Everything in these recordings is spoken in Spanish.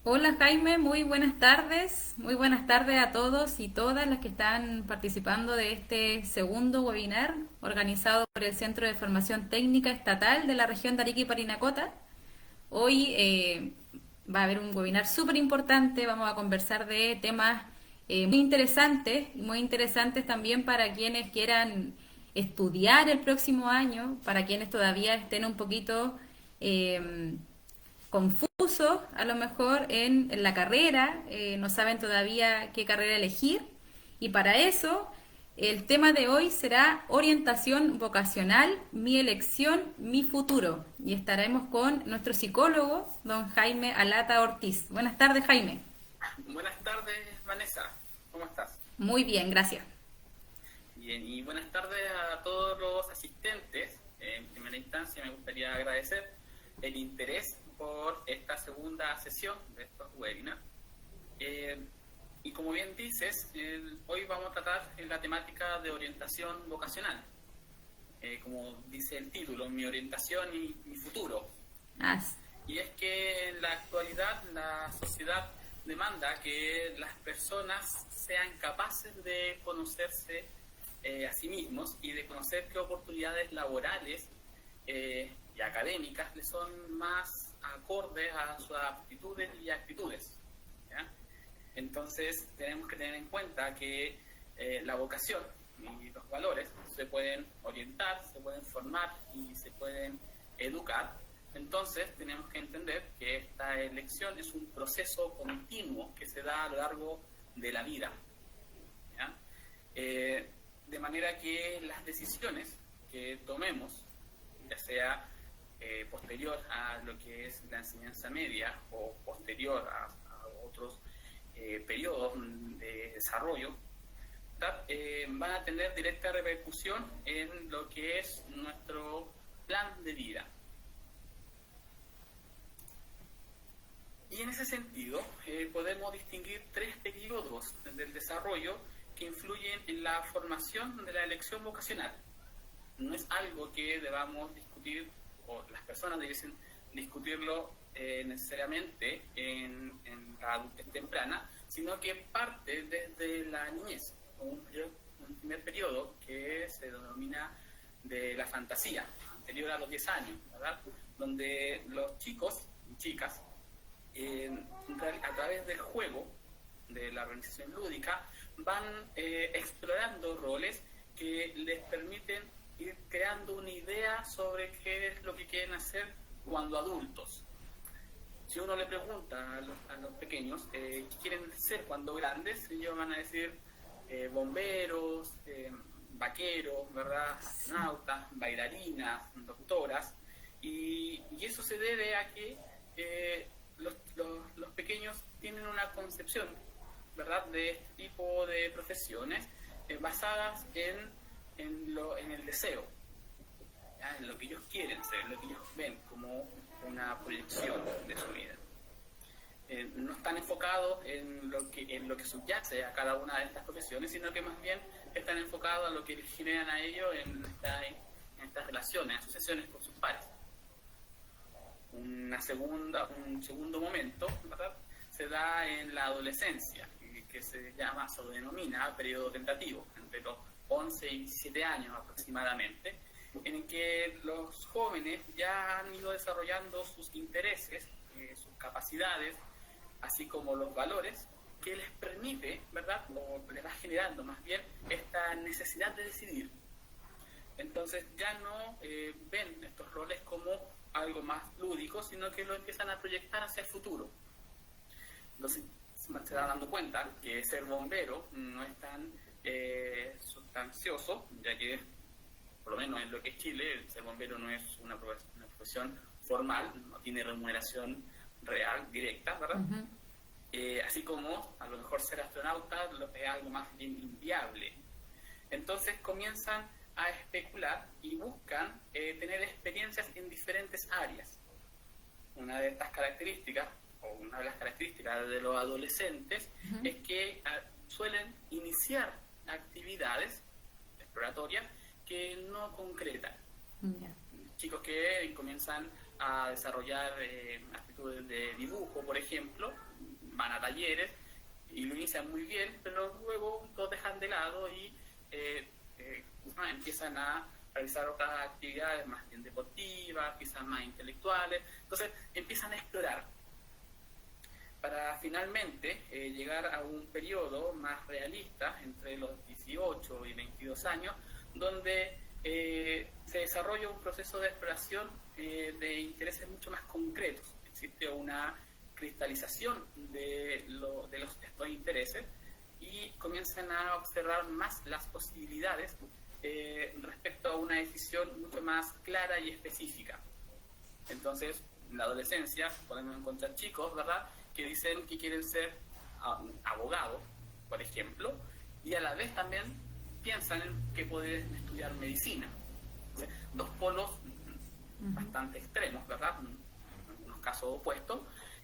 Hola Jaime, muy buenas tardes a todos y todas las que están participando de este segundo webinar organizado por el Centro de Formación Técnica Estatal de la región de Arica y Parinacota. Hoy va a haber un webinar súper importante, vamos a conversar de temas muy interesantes y muy interesantes también para quienes quieran estudiar el próximo año, para quienes todavía estén un poquito confusos a lo mejor en la carrera, no saben todavía qué carrera elegir y para eso el tema de hoy será orientación vocacional, mi elección, mi futuro y estaremos con nuestro psicólogo, don Jaime Alata Ortiz. Buenas tardes, Jaime. Buenas tardes, Vanessa. ¿Cómo estás? Muy bien, gracias. Bien, y buenas tardes a todos los asistentes. En primera instancia, me gustaría agradecer el interés por esta segunda sesión de estos webinars. Y como bien dices, hoy vamos a tratar la temática de orientación vocacional. Como dice el título, mi orientación y mi futuro. Ah, Y es que en la actualidad la sociedad demanda que las personas sean capaces de conocerse a sí mismos y de conocer qué oportunidades laborales y académicas les son más acordes a sus aptitudes y actitudes, ¿ya? Entonces tenemos que tener en cuenta que la vocación y los valores se pueden orientar, se pueden formar y se pueden educar. Entonces tenemos que entender que esta elección es un proceso continuo que se da a lo largo de la vida, ¿ya? De manera que las decisiones que tomemos, ya sea posterior a lo que es la enseñanza media o posterior a otros periodos de desarrollo, van a tener directa repercusión en lo que es nuestro plan de vida. Y en ese sentido, podemos distinguir tres periodos del desarrollo que influyen en la formación de la elección vocacional. No es algo que debamos discutir, o las personas debiesen discutirlo necesariamente en la adultez temprana, sino que parte desde la niñez, un primer periodo que se denomina de la fantasía, anterior a los 10 años, ¿verdad? Donde los chicos y chicas a través del juego, de la organización lúdica, van explorando roles que les permiten ir creando una idea sobre qué es lo que quieren hacer cuando adultos. Si uno le pregunta a los pequeños qué quieren ser cuando grandes, ellos van a decir bomberos, vaqueros, ¿verdad? Astronautas, bailarinas, doctoras, y eso se debe a que los pequeños tienen una concepción, ¿verdad?, de este tipo de profesiones basadas en el deseo, ¿ya? En lo que ellos quieren ser, en lo que ellos ven como una proyección de su vida. No están enfocados en lo que subyace a cada una de estas profesiones, sino que más bien están enfocados a lo que les generan a ellos en estas relaciones, asociaciones con sus pares. Un segundo momento, ¿verdad?, se da en la adolescencia, que se denomina periodo tentativo, entre los 11 y 17 años aproximadamente, en el que los jóvenes ya han ido desarrollando sus intereses, sus capacidades, así como los valores, que les permite, ¿verdad?, o les va generando más bien esta necesidad de decidir. Entonces ya no ven estos roles como algo más lúdico, sino que lo empiezan a proyectar hacia el futuro. Entonces se van dando cuenta que ser bombero no es tan sustancioso, ya que, por lo menos en lo que es Chile, ser bombero no es una profesión formal, no tiene remuneración real, directa, ¿verdad? Uh-huh. Así como a lo mejor ser astronauta es algo más bien inviable. Entonces comienzan a especular y buscan tener experiencias en diferentes áreas. Una de estas características, o una de las características de los adolescentes, uh-huh, es que suelen iniciar actividades exploratorias que no concretan. Yeah. Chicos que comienzan a desarrollar actitudes de dibujo, por ejemplo, a talleres y lo inician muy bien, pero luego lo dejan de lado y empiezan a realizar otras actividades más bien deportivas, quizás más intelectuales. Entonces empiezan a explorar para finalmente llegar a un periodo más realista entre los 18 y 22 años, donde se desarrolla un proceso de exploración de intereses mucho más concretos. Existe una cristalización de estos intereses y comienzan a observar más las posibilidades respecto a una decisión mucho más clara y específica. Entonces, en la adolescencia podemos encontrar chicos, ¿verdad?, que dicen que quieren ser abogados, por ejemplo, y a la vez también piensan en que pueden estudiar medicina. Entonces, dos polos bastante extremos, ¿verdad?, en unos casos opuestos,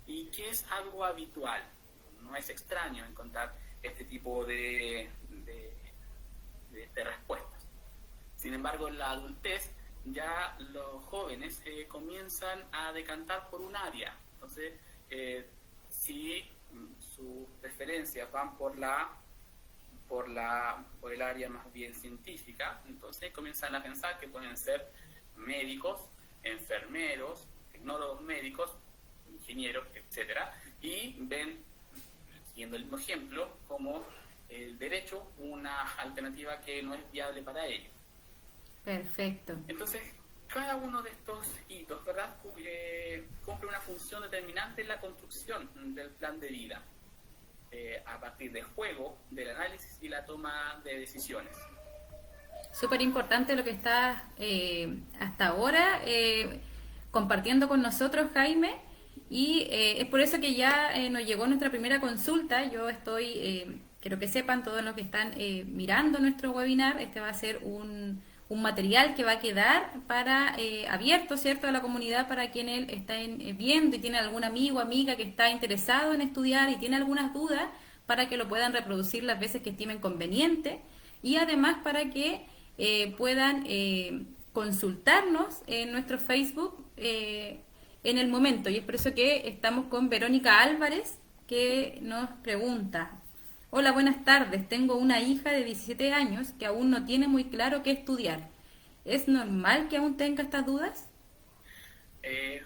y que es algo habitual. No es extraño encontrar este tipo de respuestas. Sin embargo, en la adultez ya los jóvenes comienzan a decantar por un área. Entonces, si sus preferencias van por el área más bien científica, entonces comienzan a pensar que pueden ser médicos, enfermeros, tecnólogos médicos, ingenieros, etcétera, y ven, siguiendo el mismo ejemplo, como el derecho una alternativa que no es viable para ellos. Perfecto. Entonces, cada uno de estos hitos, ¿verdad?, cumple una función determinante en la construcción del plan de vida, a partir del juego, del análisis y la toma de decisiones. Súper importante lo que estás hasta ahora compartiendo con nosotros, Jaime, y es por eso que ya nos llegó nuestra primera consulta. Yo quiero que sepan todos los que están mirando nuestro webinar, este va a ser un material que va a quedar para abierto, ¿cierto?, a la comunidad, para quienes están viendo y tienen algún amigo o amiga que está interesado en estudiar y tiene algunas dudas, para que lo puedan reproducir las veces que estimen conveniente, y además para que puedan consultarnos en nuestro Facebook en el momento. Y es por eso que estamos con Verónica Álvarez, que nos pregunta: hola, buenas tardes. Tengo una hija de 17 años que aún no tiene muy claro qué estudiar. ¿Es normal que aún tenga estas dudas?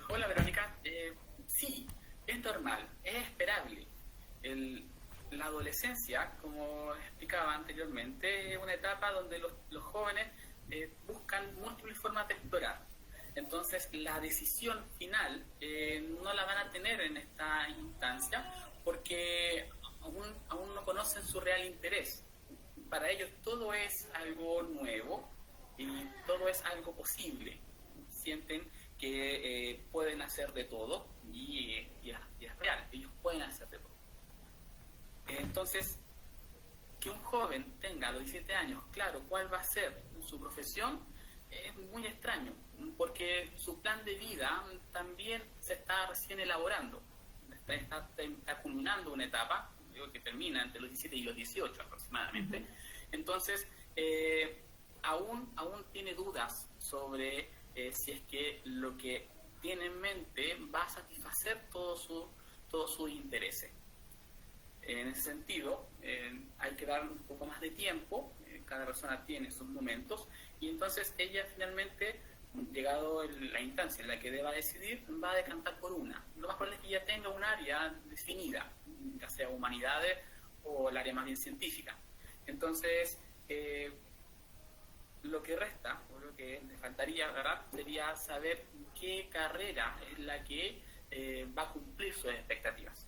Hola, Verónica. Sí, es normal, es esperable. La adolescencia, como explicaba anteriormente, es una etapa donde los jóvenes buscan múltiples formas de explorar. Entonces, la decisión final no la van a tener en esta instancia porque aún no conocen su real interés. Para ellos todo es algo nuevo y todo es algo posible. Sienten que pueden hacer de todo y es real, ellos pueden hacer de todo. Entonces, que un joven tenga a los 17 años claro cuál va a ser su profesión es muy extraño, porque su plan de vida también se está recién elaborando, está culminando una etapa que termina entre los 17 y los 18 aproximadamente. Entonces, aún tiene dudas sobre si es que lo que tiene en mente va a satisfacer todos sus intereses. En ese sentido, hay que dar un poco más de tiempo, cada persona tiene sus momentos, y entonces ella finalmente, llegado la instancia en la que deba decidir, va a decantar por una. Lo más probable es que ya tenga un área definida, ya sea humanidades o el área más bien científica. Entonces, lo que resta, o lo que le faltaría, ¿verdad?, sería saber qué carrera es la que va a cumplir sus expectativas.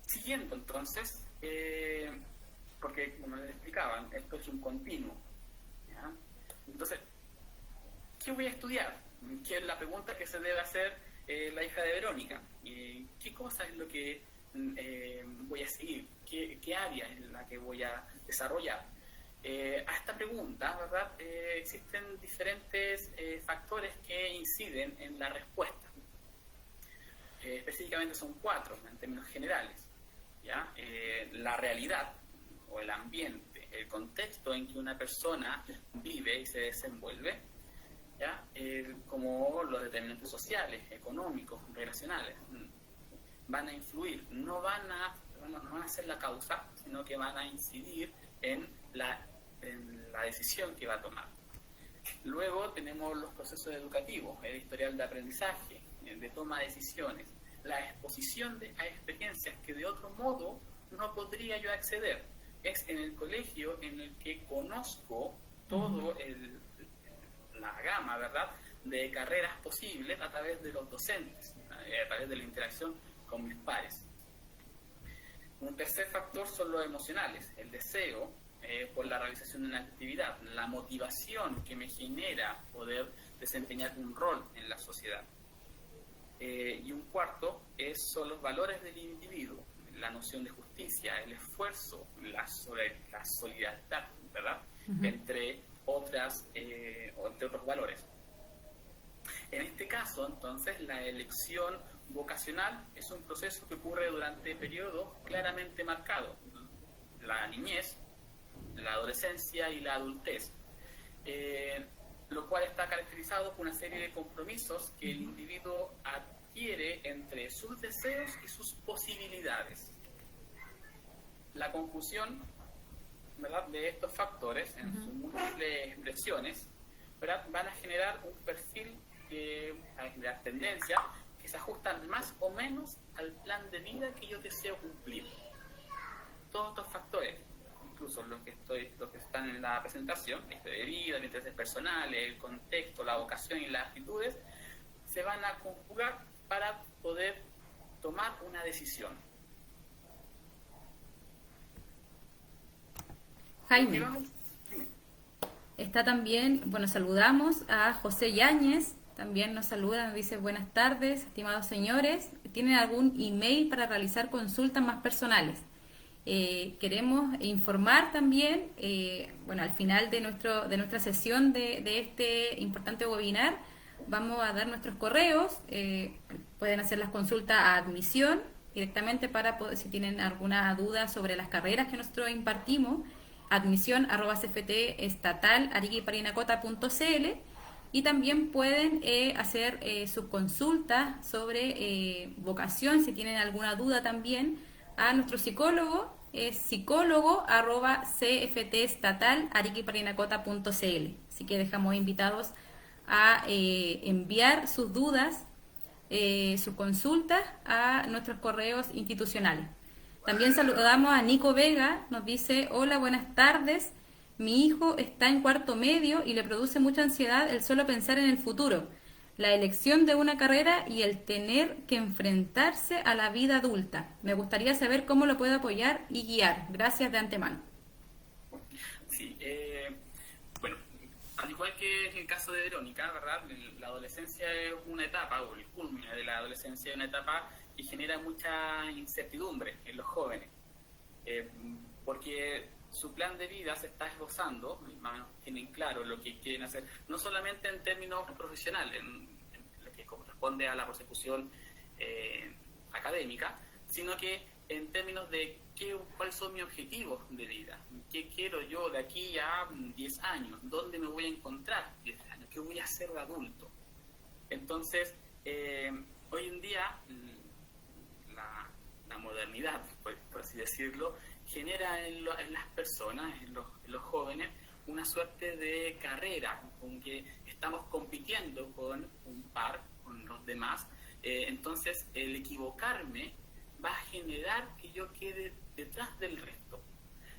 Siguiendo entonces, porque como les explicaban, esto es un continuo, ¿ya? Entonces, ¿qué voy a estudiar? Que es la pregunta que se debe hacer la hija de Verónica. ¿Qué cosa es lo que voy a seguir? ¿Qué área es la que voy a desarrollar? A esta pregunta, ¿verdad?, existen diferentes factores que inciden en la respuesta. Específicamente son 4 en términos generales. ¿Ya? La realidad o el ambiente, el contexto en que una persona vive y se desenvuelve, ¿ya? Como los determinantes sociales, económicos, relacionales, van a influir, no van a ser la causa, sino que van a incidir en la decisión que va a tomar. Luego tenemos los procesos educativos, el historial de aprendizaje, de toma de decisiones, la exposición a experiencias que de otro modo no podría yo acceder. Es en el colegio en el que conozco todo la gama, ¿verdad?, de carreras posibles a través de los docentes, a través de la interacción con mis pares. Un tercer factor son los emocionales, el deseo por la realización de una actividad, la motivación que me genera poder desempeñar un rol en la sociedad. Y un cuarto son los valores del individuo, la noción de justicia, el esfuerzo, la solidaridad, ¿verdad?, entre otros valores. En este caso, entonces, la elección vocacional es un proceso que ocurre durante periodos claramente marcados: la niñez, la adolescencia y la adultez, lo cual está caracterizado por una serie de compromisos que el individuo adquiere entre sus deseos y sus posibilidades. La conclusión, ¿verdad?, de estos factores, en sus múltiples expresiones, ¿verdad?, van a generar un perfil de las tendencias que se ajustan más o menos al plan de vida que yo deseo cumplir. Todos estos factores, incluso los que están en la presentación, el estilo de vida, los intereses personales, el contexto, la vocación y las actitudes, se van a conjugar para poder tomar una decisión. Jaime, está también, bueno, saludamos a José Yáñez, también nos saluda, nos dice: buenas tardes, estimados señores, ¿tienen algún email para realizar consultas más personales? Queremos informar también, bueno, al final de nuestra sesión de este importante webinar, vamos a dar nuestros correos. Pueden hacer las consultas a admisión directamente para poder, si tienen alguna duda sobre las carreras que nosotros impartimos, admisión@cftestatal.ariqueparinacota.cl, y también pueden hacer sus consultas sobre vocación, si tienen alguna duda también, a nuestro psicólogo, es psicólogo@cftestatal.ariqueparinacota.cl. Así que dejamos invitados a enviar sus dudas, sus consultas a nuestros correos institucionales. También saludamos a Nico Vega, nos dice: hola, buenas tardes, mi hijo está en cuarto medio y le produce mucha ansiedad el solo pensar en el futuro, la elección de una carrera y el tener que enfrentarse a la vida adulta. Me gustaría saber cómo lo puedo apoyar y guiar. Gracias de antemano. Sí, bueno, al igual que en el caso de Verónica, ¿verdad?, la adolescencia es una etapa, o el culmine de la adolescencia es una etapa que genera mucha incertidumbre en los jóvenes, porque su plan de vida se está esbozando, más o menos tienen claro lo que quieren hacer, no solamente en términos profesionales, en lo que corresponde a la persecución académica, sino que en términos de cuáles son mis objetivos de vida, qué quiero yo de aquí a 10 años, dónde me voy a encontrar 10 años, qué voy a hacer de adulto. Entonces, hoy en día, la modernidad, por así decirlo, genera en las personas, en los jóvenes, una suerte de carrera, con que estamos compitiendo con un par, con los demás. Entonces, el equivocarme va a generar que yo quede detrás del resto.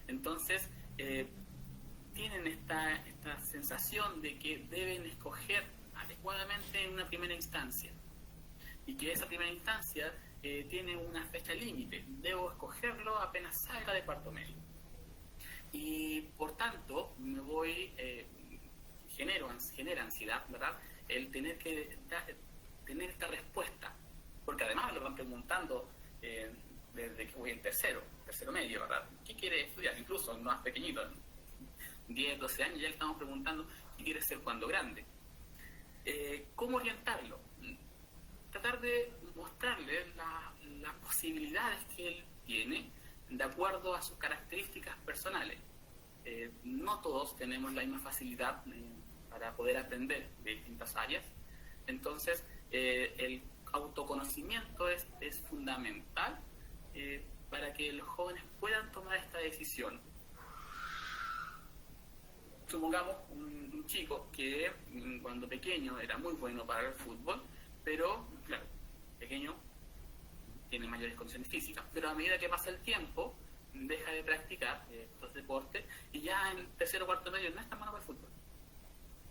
Entonces, tienen esta sensación de que deben escoger adecuadamente en una primera instancia, y que esa primera instancia tiene una fecha límite. Debo escogerlo apenas salga de cuarto medio. Y por tanto, genera ansiedad, ¿verdad?, el tener que tener esta respuesta. Porque además me lo van preguntando desde que voy en tercero medio, ¿verdad? ¿Qué quiere estudiar? Incluso más pequeñito, 10, 12 años, ya le estamos preguntando qué quiere ser cuando grande. ¿Cómo orientarlo? Tratar de mostrarle las posibilidades que él tiene de acuerdo a sus características personales. No todos tenemos la misma facilidad para poder aprender de distintas áreas. Entonces, el autoconocimiento es fundamental para que los jóvenes puedan tomar esta decisión. Supongamos un chico que cuando pequeño era muy bueno para el fútbol, pero claro, pequeño tiene mayores condiciones físicas, pero a medida que pasa el tiempo deja de practicar estos deportes y ya en tercero o cuarto medio no es tan bueno para el fútbol.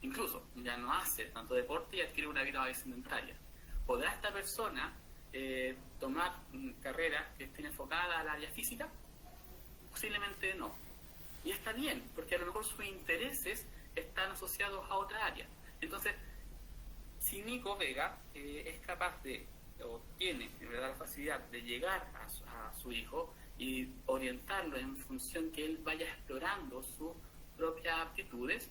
Incluso ya no hace tanto deporte y adquiere una vida más sedentaria. ¿Podrá esta persona tomar carreras que estén enfocadas al área física? Posiblemente no. Y está bien, porque a lo mejor sus intereses están asociados a otra área. Entonces, si Nico Vega es capaz de, o tiene en verdad la facilidad de llegar a su hijo y orientarlo en función que él vaya explorando sus propias aptitudes,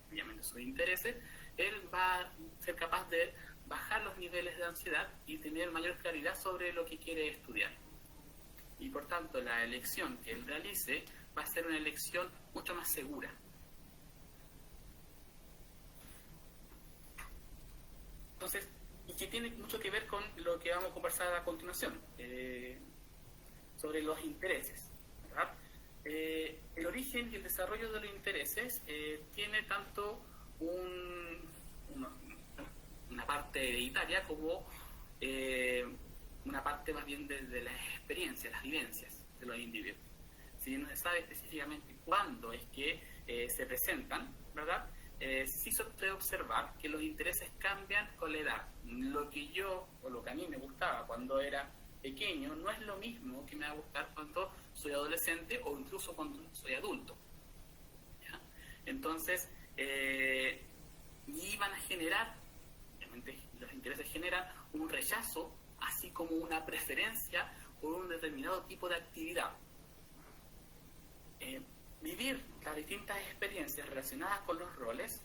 obviamente sus intereses, él va a ser capaz de bajar los niveles de ansiedad y tener mayor claridad sobre lo que quiere estudiar. Y por tanto, la elección que él realice va a ser una elección mucho más segura. Entonces, y que tiene mucho que ver con lo que vamos a conversar a continuación, sobre los intereses, ¿verdad? El origen y el desarrollo de los intereses tiene tanto una parte hereditaria como una parte más bien de las experiencias, las vivencias de los individuos. Si no se sabe específicamente cuándo es que se presentan, ¿verdad? Sí se puede observar que los intereses cambian con la edad. Lo que yo, o lo que a mí me gustaba cuando era pequeño, no es lo mismo que me va a gustar cuando soy adolescente o incluso cuando soy adulto. ¿Ya? Entonces, y van a generar, obviamente los intereses generan un rechazo, así como una preferencia por un determinado tipo de actividad. Vivir las distintas experiencias relacionadas con los roles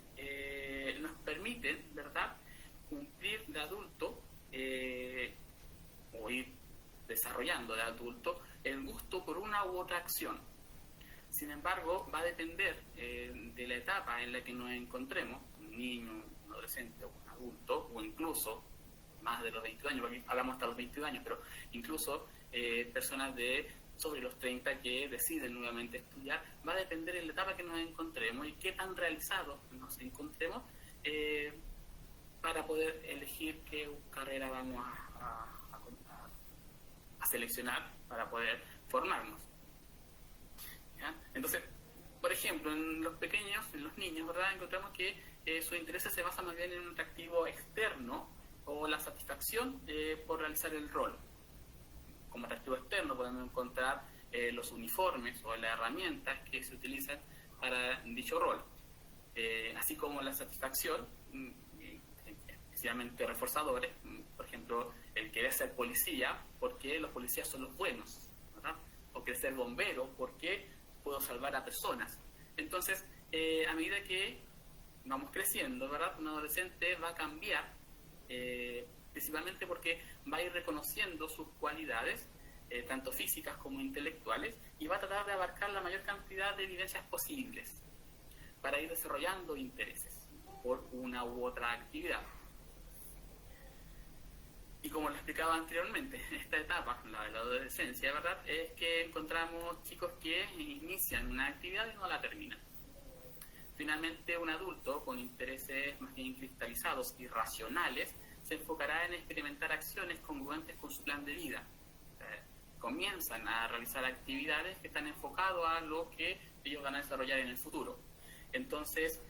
nos permiten, ¿verdad?, cumplir de adulto o ir desarrollando de adulto el gusto por una u otra acción. Sin embargo, va a depender de la etapa en la que nos encontremos, un niño, un adolescente o un adulto, o incluso más de los 22 años, porque hablamos hasta los 22 años, pero incluso personas de sobre los 30 que deciden nuevamente estudiar, va a depender de la etapa que nos encontremos y qué tan realizados nos encontremos para poder elegir qué carrera vamos a seleccionar para poder formarnos. ¿Ya? Entonces, por ejemplo, en los pequeños, en los niños, ¿verdad?, encontramos que sus intereses se basan más bien en un atractivo externo o la satisfacción por realizar el rol. Como atractivo externo podemos encontrar los uniformes o las herramientas que se utilizan para dicho rol, así como la satisfacción, especialmente reforzadores, por ejemplo, el querer ser policía porque los policías son los buenos, ¿verdad?, o querer ser bombero porque puedo salvar a personas. Entonces, a medida que vamos creciendo, ¿verdad?, un adolescente va a cambiar, principalmente porque va a ir reconociendo sus cualidades, tanto físicas como intelectuales, y va a tratar de abarcar la mayor cantidad de vivencias posibles para ir desarrollando intereses por una u otra actividad. Y como lo explicaba anteriormente, esta etapa, la de la adolescencia, ¿verdad?, es que encontramos chicos que inician una actividad y no la terminan. Finalmente, un adulto con intereses más bien cristalizados y racionales se enfocará en experimentar acciones congruentes con su plan de vida. Comienzan a realizar actividades que están enfocadas a lo que ellos van a desarrollar en el futuro. Entonces,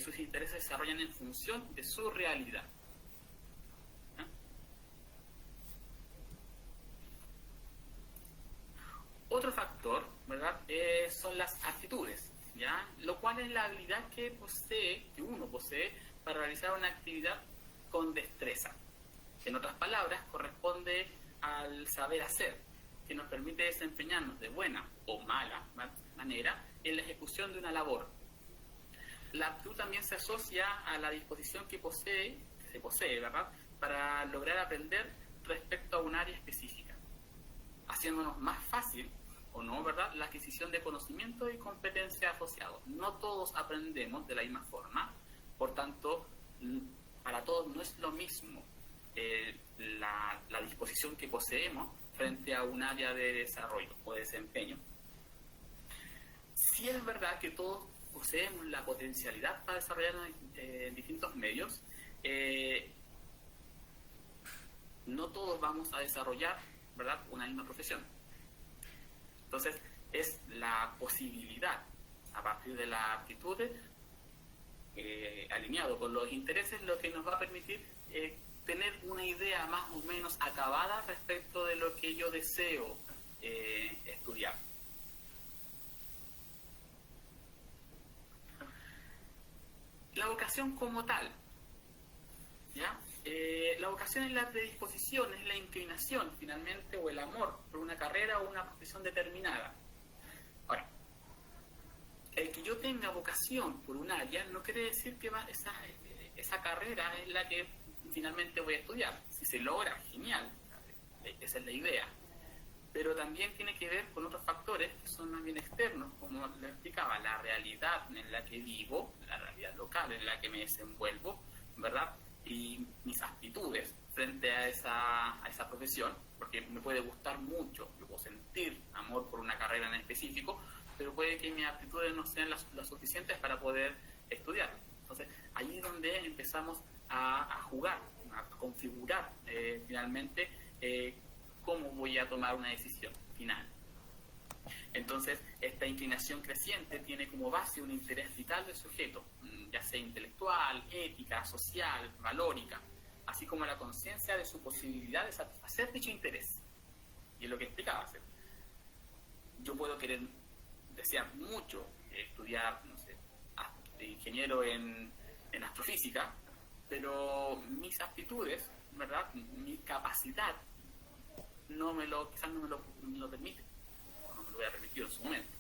sus intereses se desarrollan en función de su realidad. ¿Ah? Otro factor, ¿verdad?, son las actitudes, ¿ya?, lo cual es la habilidad que uno posee para realizar una actividad con destreza. En otras palabras, corresponde al saber hacer, que nos permite desempeñarnos de buena o mala manera en la ejecución de una labor. La aptitud también se asocia a la disposición que se posee, ¿verdad?, para lograr aprender respecto a un área específica, haciéndonos más fácil, o no, ¿verdad?, la adquisición de conocimientos y competencias asociados. No todos aprendemos de la misma forma, Por tanto, para todos no es lo mismo la disposición que poseemos frente a un área de desarrollo o desempeño. Sí es verdad que todos poseemos la potencialidad para desarrollarnos en distintos medios. No todos vamos a desarrollar, ¿verdad?, una misma profesión. Entonces, es la posibilidad, a partir de las aptitudes, alineado con los intereses, lo que nos va a permitir tener una idea más o menos acabada respecto de lo que yo deseo estudiar. La vocación como tal, ¿ya? La vocación es la predisposición, es la inclinación, finalmente, o el amor por una carrera o una profesión determinada. Ahora, el que yo tenga vocación por un área no quiere decir que esa carrera es la que finalmente voy a estudiar. Si se logra, genial, esa es la idea. Pero también tiene que ver con otros factores que son más bien externos, como les explicaba, la realidad en la que vivo, la realidad local en la que me desenvuelvo, ¿verdad? Y mis aptitudes frente a esa profesión, porque me puede gustar mucho, yo puedo sentir amor por una carrera en específico, pero puede que mis aptitudes no sean las suficientes para poder estudiar. Entonces, ahí es donde empezamos a jugar, a configurar finalmente cómo voy a tomar una decisión final. Entonces, esta inclinación creciente tiene como base un interés vital del sujeto, ya sea intelectual, ética, social, valórica, así como la conciencia de su posibilidad de satisfacer dicho interés. Y es lo que explicaba, ¿sí? Yo puedo desear mucho estudiar, no sé, de ingeniero en astrofísica, pero mis aptitudes, ¿verdad?, mi capacidad quizás no me lo permite, o no me lo voy a permitir en su momento,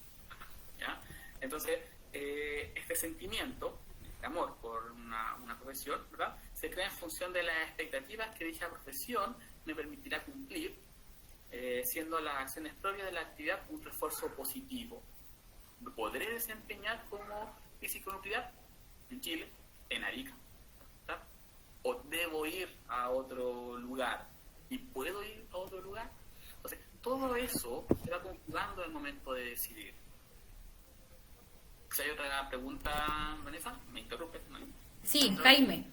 ¿ya? Entonces, este sentimiento, este amor por una profesión, ¿verdad?, se crea en función de las expectativas que dicha profesión me permitirá cumplir, siendo las acciones propias de la actividad un refuerzo positivo. ¿Podré desempeñar como físico nuclear en Chile, en Arica, ¿verdad?, o debo ir a otro lugar? ¿Y puedo ir a otro lugar? Entonces, todo eso se va conjugando en el momento de decidir. Si hay otra pregunta, Vanessa, ¿me interrumpes? ¿No? Sí, Jaime.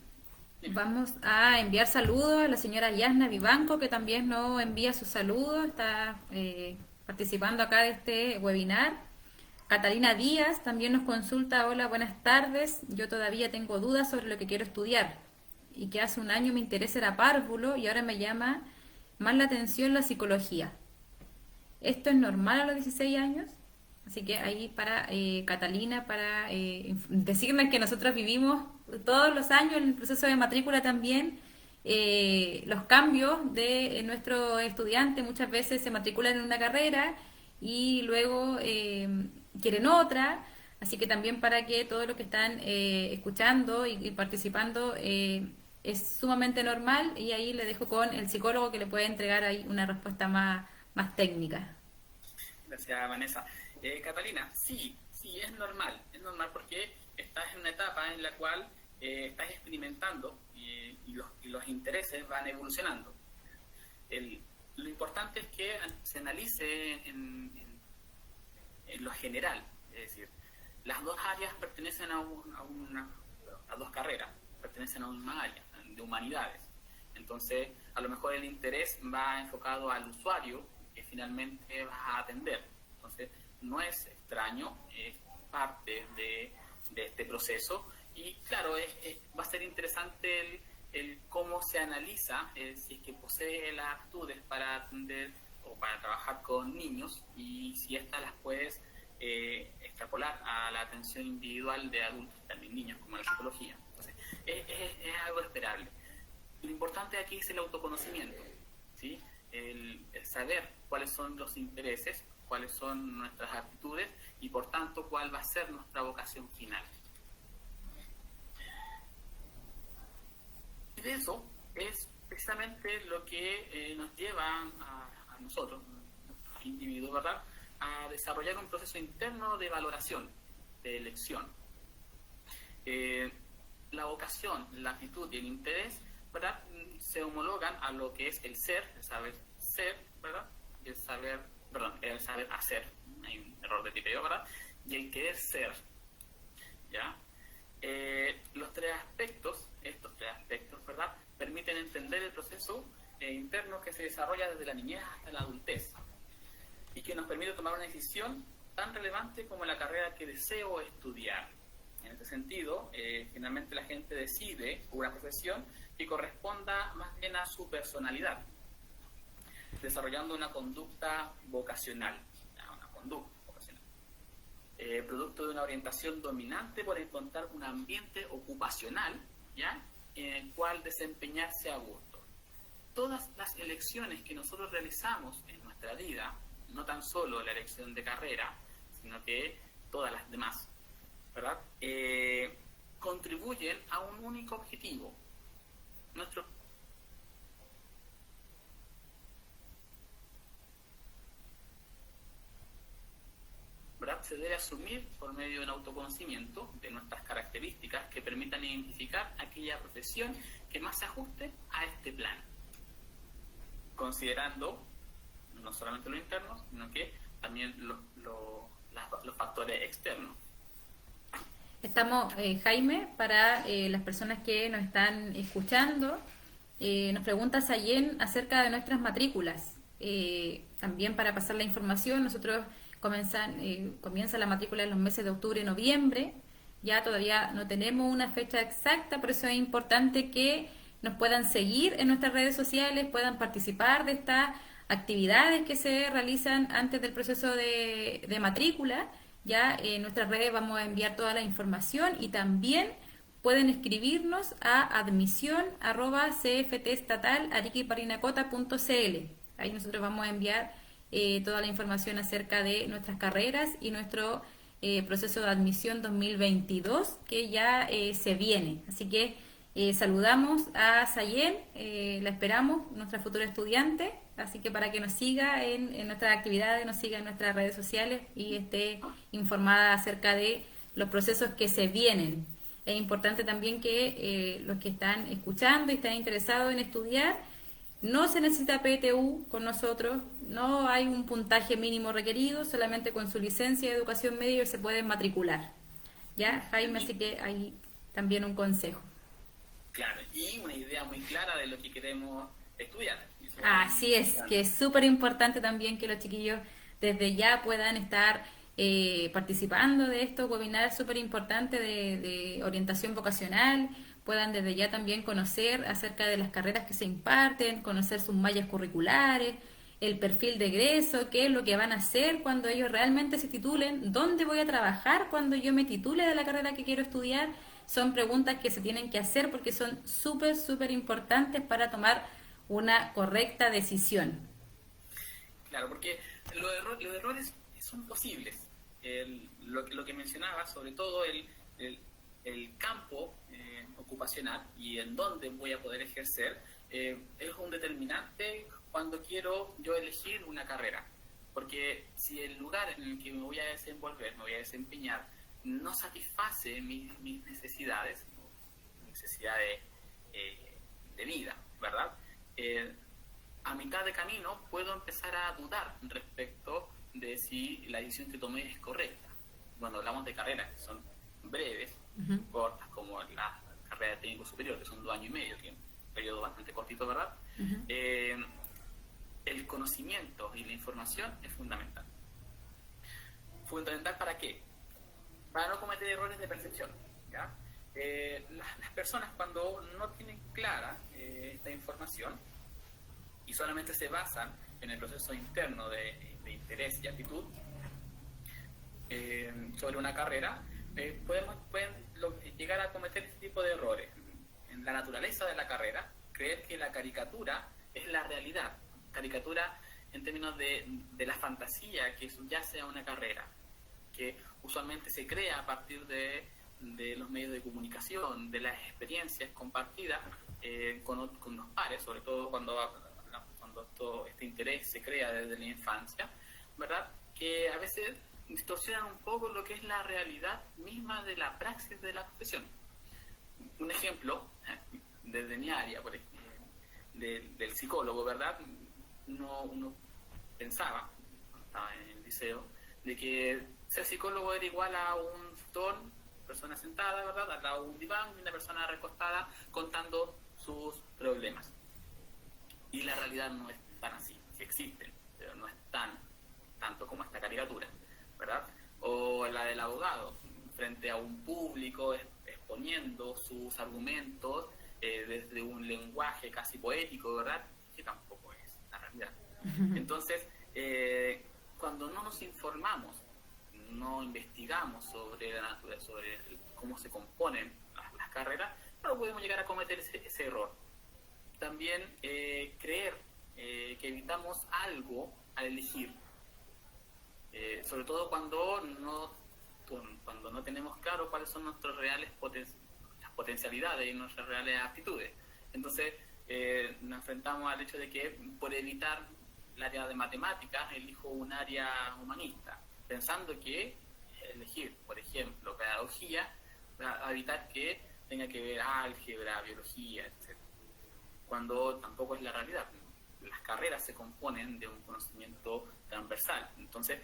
Vamos a enviar saludos a la señora Yasna Vivanco, que también nos envía sus saludos, está participando acá de este webinar. Catalina Díaz también nos consulta: hola, buenas tardes, yo todavía tengo dudas sobre lo que quiero estudiar y que hace un año mi interés era párvulo y ahora me llama más la atención la psicología. ¿Esto es normal a los 16 años? Así que ahí para Catalina, para decirnos que nosotros vivimos todos los años en el proceso de matrícula también, los cambios de nuestros estudiantes. Muchas veces se matriculan en una carrera y luego quieren otra, así que también para que todos los que están escuchando y participando, es sumamente normal, y ahí le dejo con el psicólogo que le puede entregar ahí una respuesta más técnica. Gracias, Vanessa. Catalina, sí, es normal porque estás en una etapa en la cual estás experimentando y los intereses van evolucionando. Lo importante es que se analice en lo general, es decir, las dos áreas pertenecen a dos carreras, pertenecen a una misma área, de humanidades. Entonces, a lo mejor el interés va enfocado al usuario que finalmente vas a atender. Entonces, no es extraño, es parte de este proceso, y claro, va a ser interesante el cómo se analiza si es que posee las aptitudes para atender o para trabajar con niños, y si éstas las puedes extrapolar a la atención individual de adultos, también niños, como la psicología. Entonces, es algo esperable. Lo importante aquí es el autoconocimiento, ¿sí? El saber cuáles son los intereses, cuáles son nuestras aptitudes y por tanto cuál va a ser nuestra vocación final. Y de eso es precisamente lo que nos lleva a nosotros, a individuos, ¿verdad?, a desarrollar un proceso interno de valoración, de elección. la vocación, la actitud y el interés, ¿verdad?, se homologan a lo que es el ser, el saber ser, ¿verdad?, y el saber hacer. Hay un error de tipeo, ¿verdad?, y el querer ser, ¿ya? Estos tres aspectos, ¿verdad?, permiten entender el proceso interno que se desarrolla desde la niñez hasta la adultez y que nos permite tomar una decisión tan relevante como la carrera que deseo estudiar. En este sentido, finalmente la gente decide una profesión que corresponda más bien a su personalidad, desarrollando una conducta vocacional, producto de una orientación dominante por encontrar un ambiente ocupacional, ¿ya?, en el cual desempeñarse a gusto. Todas las elecciones que nosotros realizamos en nuestra vida, no tan solo la elección de carrera, sino que todas las demás, ¿verdad?, contribuyen a un único objetivo. ¿Verdad? Se debe asumir por medio de un autoconocimiento de nuestras características que permitan identificar aquella profesión que más se ajuste a este plan, considerando no solamente lo interno, sino que también los factores externos. Estamos, Jaime, para las personas que nos están escuchando, nos pregunta Sayen acerca de nuestras matrículas. También para pasar la información, nosotros comienza la matrícula en los meses de octubre y noviembre. Ya todavía no tenemos una fecha exacta, por eso es importante que nos puedan seguir en nuestras redes sociales, puedan participar de estas actividades que se realizan antes del proceso de matrícula. Ya en nuestras redes vamos a enviar toda la información y también pueden escribirnos a admisión@cftestatalariquiparinacota.cl. Ahí nosotros vamos a enviar toda la información acerca de nuestras carreras y nuestro proceso de admisión 2022 que ya se viene. Así que saludamos a Sayen, la esperamos, nuestra futura estudiante, así que para que nos siga en nuestras actividades, nos siga en nuestras redes sociales y esté informada acerca de los procesos que se vienen. Es importante también que los que están escuchando y están interesados en estudiar, no se necesita PTU con nosotros, no hay un puntaje mínimo requerido, solamente con su licencia de educación media se pueden matricular. ¿Ya, Jaime? Así que hay también un consejo. Claro, y una idea muy clara de lo que queremos estudiar. Así es, que es súper importante también que los chiquillos desde ya puedan estar participando de estos webinars súper importantes de orientación vocacional, puedan desde ya también conocer acerca de las carreras que se imparten, conocer sus mallas curriculares, el perfil de egreso, qué es lo que van a hacer cuando ellos realmente se titulen, dónde voy a trabajar cuando yo me titule de la carrera que quiero estudiar. Son preguntas que se tienen que hacer porque son súper importantes para tomar una correcta decisión. Claro, porque los errores son posibles. Lo que mencionaba, sobre todo el campo ocupacional y en dónde voy a poder ejercer, es un determinante cuando quiero yo elegir una carrera. Porque si el lugar en el que me voy a desenvolver, me voy a desempeñar, no satisface mis necesidades de vida, ¿verdad? A mitad de camino puedo empezar a dudar respecto de si la decisión que tomé es correcta. Cuando hablamos de carreras que son breves, cortas, como la carrera de técnico superior, que son 2 años y medio, que es un periodo bastante cortito, ¿verdad? El conocimiento y la información es fundamental. ¿Fundamental para qué? Para no cometer errores de percepción, ¿ya? Las personas, cuando no tienen clara esta información y solamente se basan en el proceso interno de interés y actitud sobre una carrera, pueden llegar a cometer este tipo de errores. En la naturaleza de la carrera, creer que la caricatura es la realidad. Caricatura en términos de la fantasía que subyace a una carrera, que usualmente se crea a partir de los medios de comunicación, de las experiencias compartidas con los pares, sobre todo cuando todo este interés se crea desde la infancia, ¿verdad? Que a veces distorsionan un poco lo que es la realidad misma de la praxis de la profesión. Un ejemplo, desde mi área, por ejemplo, del psicólogo, ¿verdad? Uno pensaba, cuando estaba en el liceo, de que ser psicólogo era igual a un tutor, persona sentada, ¿verdad? Al lado de un diván y una persona recostada contando sus problemas. Y la realidad no es tan así, sí existen, pero no es tanto como esta caricatura, ¿verdad? O la del abogado, frente a un público exponiendo sus argumentos desde un lenguaje casi poético, ¿verdad? Que tampoco es la realidad. Entonces, cuando no nos informamos, no investigamos sobre la naturaleza, sobre cómo se componen las carreras, no podemos llegar a cometer ese error. También creer que evitamos algo al elegir, sobre todo cuando no tenemos claro cuáles son nuestras reales las potencialidades y nuestras reales aptitudes. Entonces nos enfrentamos al hecho de que por evitar el área de matemáticas elijo un área humanista, pensando que elegir, por ejemplo, pedagogía va a evitar que tenga que ver álgebra, biología, etc. Cuando tampoco es la realidad. Las carreras se componen de un conocimiento transversal, entonces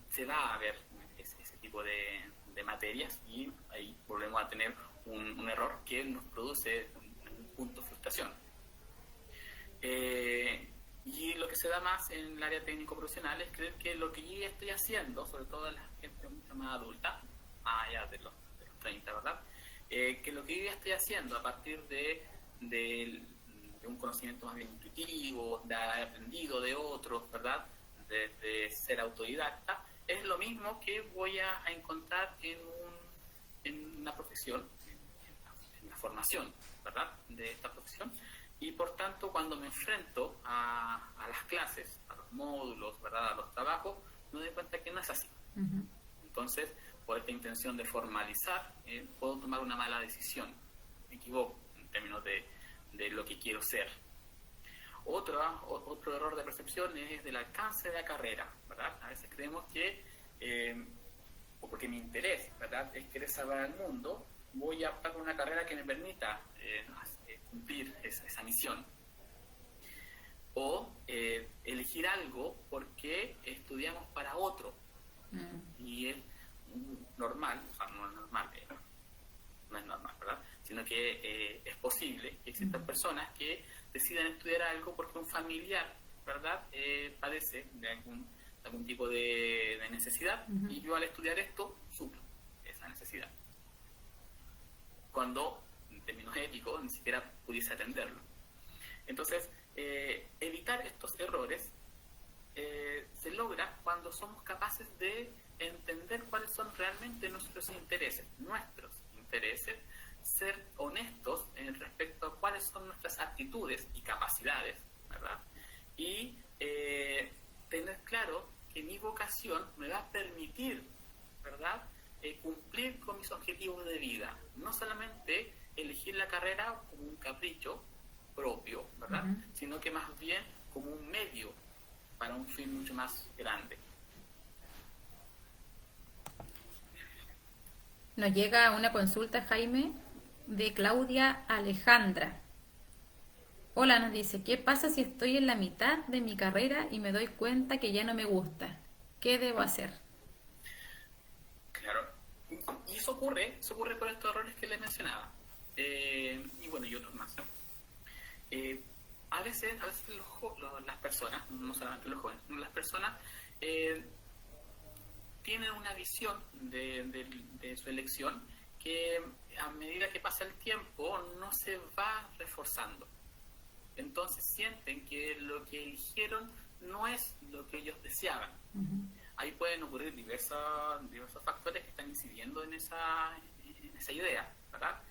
se va a ver ese tipo de materias y ahí volvemos a tener un error que nos produce un punto de frustración. Y lo que se da más en el área técnico-profesional es creer que lo que yo ya estoy haciendo, sobre todo en la gente mucho más adulta, más allá de los 30, ¿verdad? Que lo que yo ya estoy haciendo a partir de un conocimiento más bien intuitivo, de haber aprendido de otros, ¿verdad? De ser autodidacta, es lo mismo que voy a encontrar en una profesión, en la formación, ¿verdad? De esta profesión. Y por tanto, cuando me enfrento a las clases, a los módulos, ¿verdad? A los trabajos, me doy cuenta que no es así. Uh-huh. Entonces, por esta intención de formalizar, puedo tomar una mala decisión. Me equivoco en términos de lo que quiero ser. Otro error de percepción es del alcance de la carrera, ¿verdad? A veces creemos que, o porque mi interés, ¿verdad?, es querer salvar al mundo, voy a optar por una carrera que me permita cumplir esa misión. O elegir algo porque estudiamos para otro. Y es normal, o sea, no es normal, no es normal, ¿verdad? Sino que es posible que existan personas que decidan estudiar algo porque un familiar, ¿verdad?, padece de algún tipo de necesidad, y yo al estudiar esto suplo esa necesidad. Cuando, en términos éticos, ni siquiera pudiese atenderlo. Entonces, evitar estos errores se logra cuando somos capaces de entender cuáles son realmente nuestros intereses, ser honestos respecto a cuáles son nuestras actitudes y capacidades, ¿verdad? Y tener claro que mi vocación me va a permitir, ¿verdad?, cumplir con mis objetivos de vida, no solamente elegir la carrera como un capricho propio, ¿verdad?, sino que más bien como un medio para un fin mucho más grande. Nos llega una consulta, Jaime, de Claudia Alejandra. Hola, nos dice, ¿qué pasa si estoy en la mitad de mi carrera y me doy cuenta que ya no me gusta? ¿Qué debo hacer? Claro, y eso ocurre por estos errores que les mencionaba, y bueno, y otros más. A veces las personas, no solamente los jóvenes, las personas tienen una visión de su elección que a medida que pasa el tiempo no se va reforzando. Entonces sienten que lo que eligieron no es lo que ellos deseaban. Uh-huh. Ahí pueden ocurrir diversos factores que están incidiendo en esa idea, ¿verdad?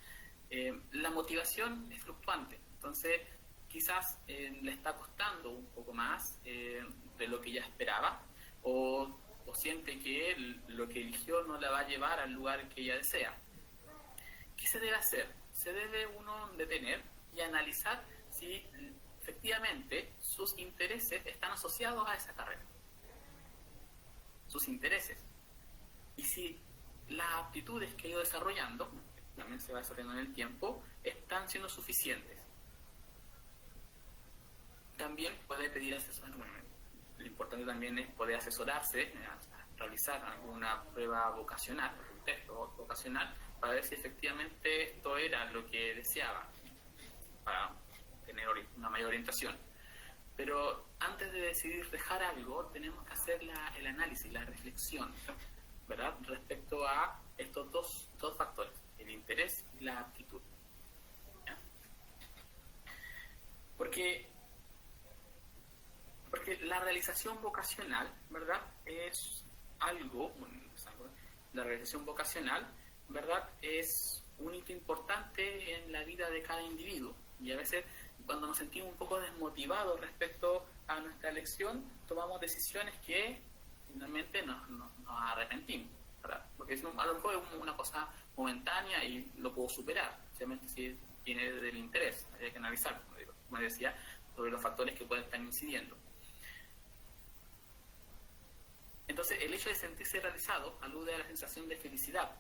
La motivación es fluctuante, entonces quizás le está costando un poco más de lo que ya esperaba, o siente que lo que eligió no la va a llevar al lugar que ella desea. ¿Qué se debe hacer? Se debe uno detener y analizar si efectivamente sus intereses están asociados a esa carrera. Sus intereses. Y si las aptitudes que he ido desarrollando, también se va desarrollando en el tiempo, están siendo suficientes. También puede pedir asesoramiento. Bueno, lo importante también es poder asesorarse, realizar alguna prueba vocacional, un test vocacional, para ver si efectivamente esto era lo que deseaba, para tener una mayor orientación. Pero antes de decidir dejar algo, tenemos que hacer el análisis, la reflexión, ¿verdad? Respecto a estos dos factores, el interés y la aptitud. ¿Ya? Porque la realización vocacional, ¿verdad? La realización vocacional, ¿verdad? Es un hito importante en la vida de cada individuo. Y a veces, cuando nos sentimos un poco desmotivados respecto a nuestra elección, tomamos decisiones que finalmente nos arrepentimos, ¿verdad? Porque a lo mejor es una cosa momentánea y lo puedo superar, especialmente si viene del interés. Hay que analizar, como decía, sobre los factores que pueden estar incidiendo. Entonces, el hecho de sentirse realizado alude a la sensación de felicidad,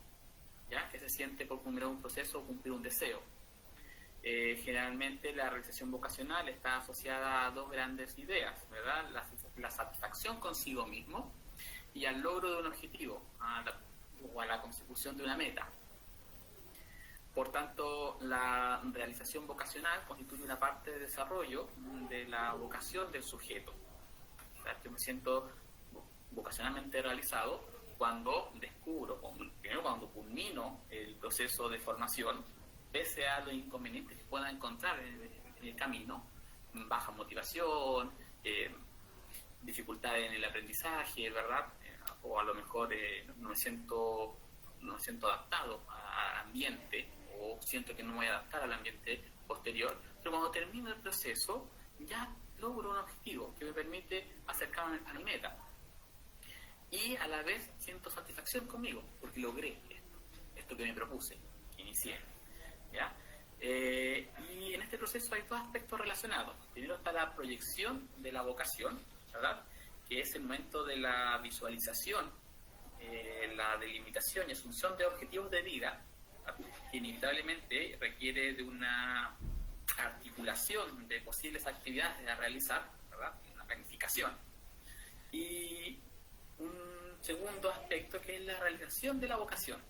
¿ya? Que se siente por cumplir un proceso o cumplir un deseo. Generalmente la realización vocacional está asociada a dos grandes ideas, ¿verdad? La satisfacción consigo mismo y al logro de un objetivo, o a la consecución de una meta. Por tanto, la realización vocacional constituye una parte de desarrollo de la vocación del sujeto. O sea, yo me siento vocacionalmente realizado cuando descubro, primero cuando culmino el proceso de formación, pese a los inconvenientes que pueda encontrar en el camino, baja motivación, dificultades en el aprendizaje, ¿verdad? O a lo mejor no me siento adaptado al ambiente, o siento que no me voy a adaptar al ambiente posterior, pero cuando termino el proceso ya logro un objetivo que me permite acercarme a mi meta. Y a la vez siento satisfacción conmigo, porque logré esto que me propuse, que inicié. ¿Ya? Y en este proceso hay dos aspectos relacionados. Primero está la proyección de la vocación, ¿verdad? Que es el momento de la visualización, la delimitación y asunción de objetivos de vida, ¿verdad? Que inevitablemente requiere de una articulación de posibles actividades a realizar, ¿verdad? Una planificación. Y un segundo aspecto que es la realización de la vocación,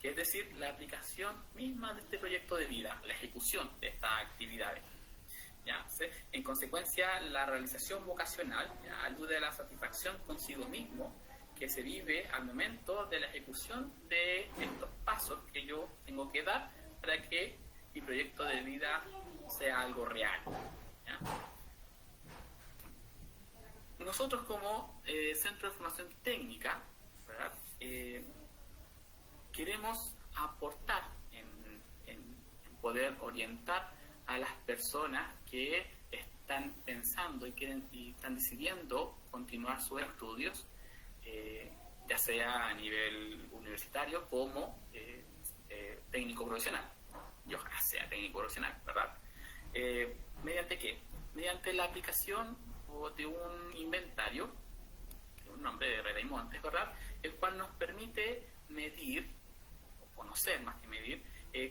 que es decir, la aplicación misma de este proyecto de vida, la ejecución de estas actividades. ¿Ya? En consecuencia, la realización vocacional, ¿ya?, alude a la satisfacción consigo mismo que se vive al momento de la ejecución de estos pasos que yo tengo que dar para que mi proyecto de vida sea algo real. ¿Ya? Nosotros como Centro de Formación Técnica, ¿verdad?, queremos aportar en poder orientar a las personas que están pensando y están decidiendo continuar sus estudios, ya sea a nivel universitario como técnico profesional. Y ojalá sea técnico profesional, ¿verdad? ¿Mediante qué? Mediante la aplicación de un inventario, un nombre de Herrera y Montes, ¿verdad?, el cual nos permite medir, o conocer más que medir,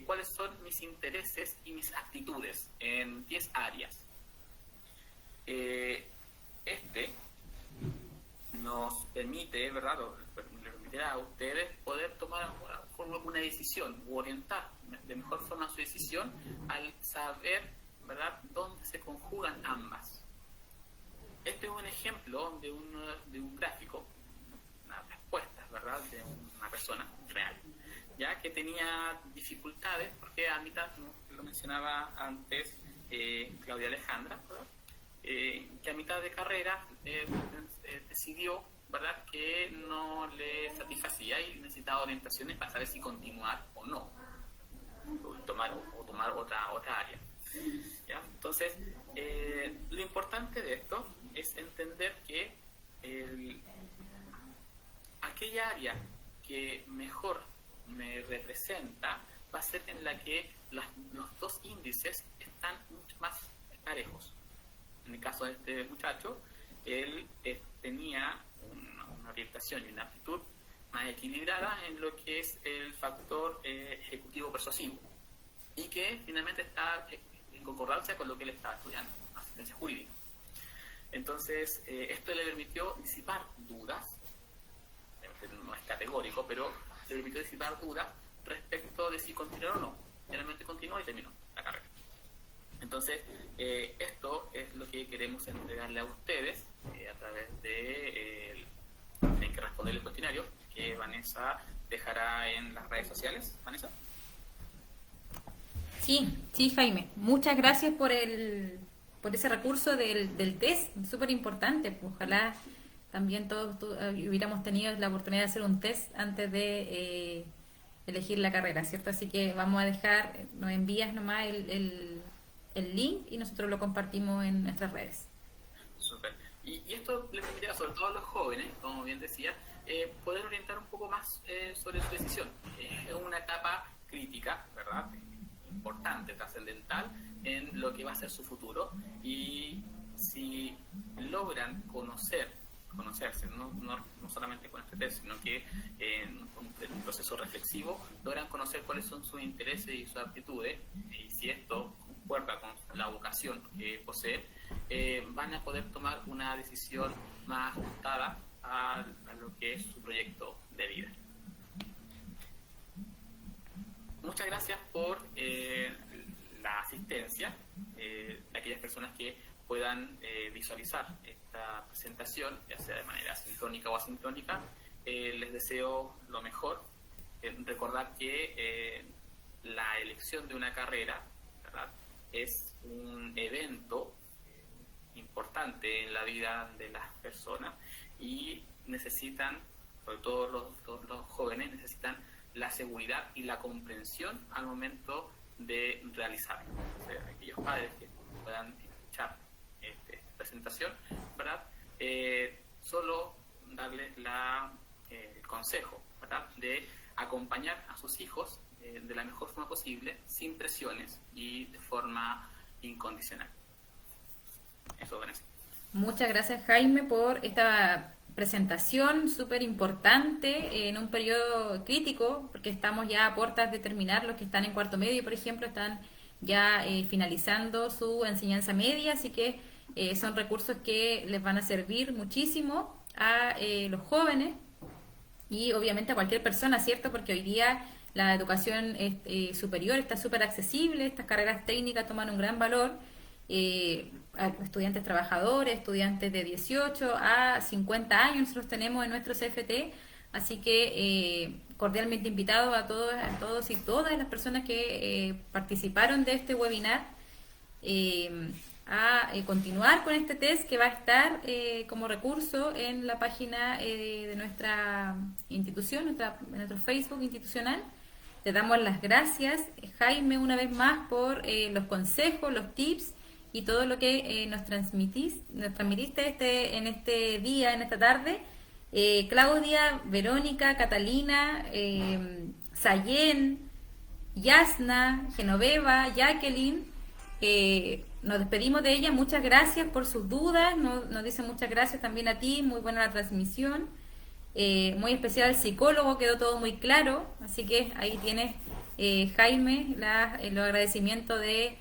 cuáles son mis intereses y mis actitudes en 10 áreas. Este nos permite, ¿verdad?, le permitirá a ustedes poder tomar una decisión o orientar de mejor forma su decisión al saber, ¿verdad?, dónde se conjugan ambas. Este es un ejemplo de un gráfico, unas respuestas, ¿verdad?, de una persona real, ya que tenía dificultades, porque a mitad, como lo mencionaba antes Claudia Alejandra, ¿verdad?, que a mitad de carrera decidió, ¿verdad?, que no le satisfacía y necesitaba orientaciones para saber si continuar o no, o tomar otra área. ¿Ya? Entonces, lo importante de esto es entender que aquella área que mejor me representa va a ser en la que los dos índices están mucho más parejos. En el caso de este muchacho, él tenía una orientación y una aptitud más equilibrada en lo que es el factor ejecutivo persuasivo y que finalmente está en concordancia con lo que él estaba estudiando, asistencia jurídica. Entonces, esto le permitió disipar dudas, no es categórico, pero le permitió disipar dudas respecto de si continuar o no. Finalmente continuó y terminó la carrera. Entonces, esto es lo que queremos entregarle a ustedes a través de tienen que responder el cuestionario que Vanessa dejará en las redes sociales. Vanessa. Sí, Jaime. Muchas gracias por ese recurso del test, súper importante. Pues, ojalá también todos hubiéramos tenido la oportunidad de hacer un test antes de elegir la carrera, ¿cierto? Así que vamos a dejar, nos envías nomás el link y nosotros lo compartimos en nuestras redes. Súper. Y esto le permitirá, sobre todo a los jóvenes, como bien decía, poder orientar un poco más sobre su decisión. Es una etapa crítica, ¿verdad? Importante, trascendental en lo que va a ser su futuro, y si logran conocerse, no solamente con este test, sino que en un proceso reflexivo, logran conocer cuáles son sus intereses y sus aptitudes, y si esto concuerda con la vocación que poseen, van a poder tomar una decisión más ajustada a lo que es su proyecto de vida. Muchas gracias por la asistencia de aquellas personas que puedan visualizar esta presentación, ya sea de manera sincrónica o asincrónica. Les deseo lo mejor. Recordar que la elección de una carrera, ¿verdad?, es un evento importante en la vida de las personas y necesitan, sobre todo los jóvenes, necesitan la seguridad y la comprensión al momento de realizarlo. O sea, aquellos padres que puedan escuchar esta presentación, ¿verdad?, solo darles el consejo, ¿verdad?, de acompañar a sus hijos de la mejor forma posible, sin presiones y de forma incondicional. Eso, Vanessa. Muchas gracias, Jaime, por esta presentación súper importante en un periodo crítico, porque estamos ya a puertas de terminar. Los que están en cuarto medio, por ejemplo, están ya finalizando su enseñanza media, así que son recursos que les van a servir muchísimo a los jóvenes y obviamente a cualquier persona, ¿cierto? Porque hoy día la educación superior está súper accesible, estas carreras técnicas toman un gran valor. A estudiantes trabajadores, estudiantes de 18 a 50 años nosotros tenemos en nuestro CFT, así que cordialmente invitados a todos y todas las personas que participaron de este webinar a continuar con este test que va a estar como recurso en la página de nuestra institución, en nuestro Facebook institucional. Te damos las gracias, Jaime, una vez más por los consejos, los tips y todo lo que nos transmitiste en este día, en esta tarde. Claudia, Verónica, Catalina, Sayen, Yasna, Genoveva, Jacqueline, nos despedimos de ella. Muchas gracias por sus dudas, nos dicen muchas gracias también a ti, muy buena la transmisión. Muy especial al psicólogo, quedó todo muy claro, así que ahí tienes, Jaime, los agradecimientos de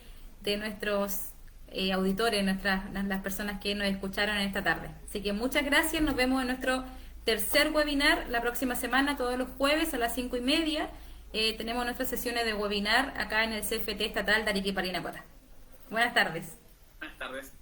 nuestros auditores, las personas que nos escucharon en esta tarde. Así que muchas gracias, nos vemos en nuestro tercer webinar la próxima semana, todos los jueves a las 5:30. Tenemos nuestras sesiones de webinar acá en el CFT Estatal de Arequipa, Parinacota. Buenas tardes. Buenas tardes.